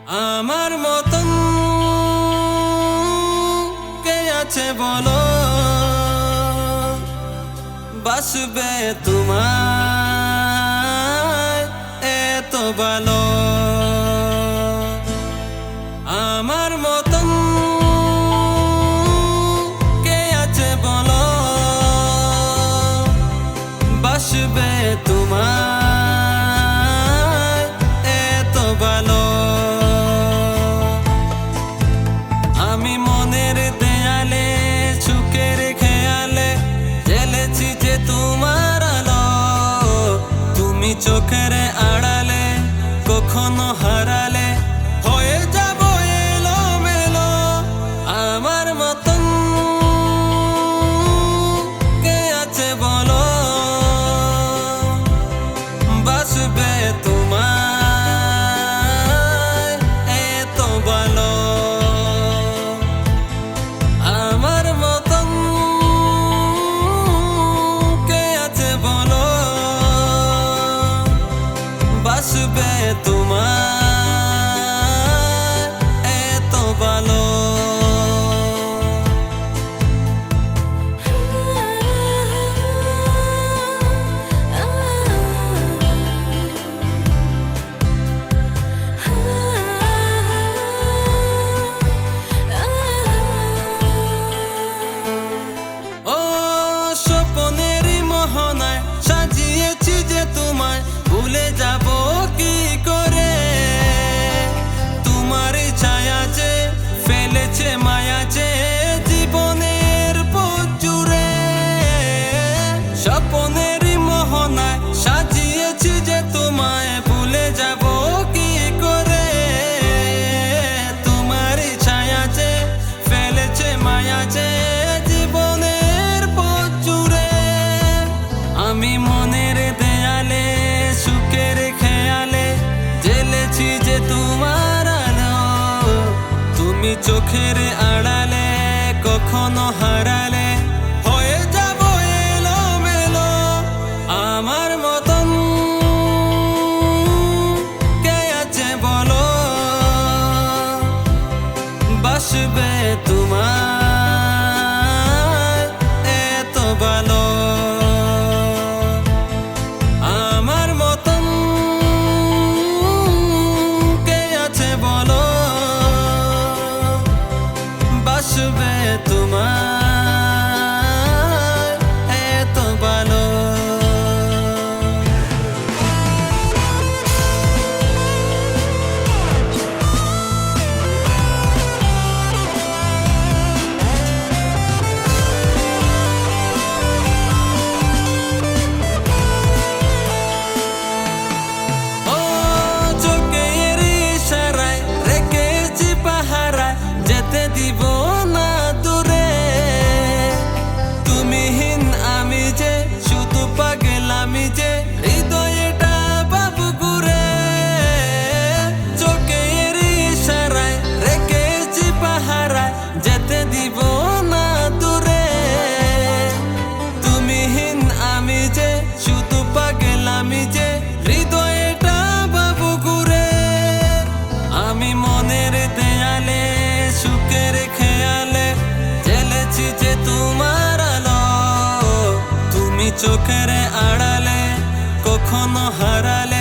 আমার মতন কে আছে বলো, বাসবে তোমায় এত ভালো। আমার মতন কে আছে বলো, বাসবে তোমায় এত ভালো। আমি মনের দেয়ালে সুখের খেয়ালে জ্বেলেছি যে তোমার আলো, তুমি চোখের আড়ালে কখনো হারালে হয়ে যাব এলোমেলো। আমার মতন কে আছে বলো, বাসবে তোমায় এত ভালো। আমার মতন কে আছে বলো, বাসবে তোমায় এত ভালো। ভুলে যাব কি করে, তোমার ছায়া যে ফেলেছে মায়া যে জীবনের পথ জুড়ে। স্বপ্নেরই মোহনায় সাজিয়েছি যে তোমায়, ভুলে যাব কি করে, তোমার ছায়া যে ফেলেছে মায়া যে জীবনের পথ জুড়ে। আমি মনের দেয়ালে সুখের খেয়ালে জ্বেলেছি যে তোমার আলো, তুমি চোখের আড়ালে কখনো হারালে হয়ে যাব এলোমেলো। আমার মতন কে আছে বলো, বাসবে তোমায় এত ভালো। বাসবে তোমায় এত ভালো। ও চোখের ইশারায় রেখেছি পাহারা, যেতে দিব না দূরে। তুমিহীন আমি যে শুধু পাগল আমি যে, হৃদয়টা বাবু ঘুরে। চোখের ইশারায় রেখেছি পাহারা, যেতে দিব না দূরে। তুমিহীন আমি যে শুধু পাগল আমি যে, হৃদয়টা বাবু ঘুরে। আমি মনের দেয়ালে সুখের খেয়ালে জ্বেলেছি যে তোমার আলো, তুমি চোখের আড়ালে কখনো হারালে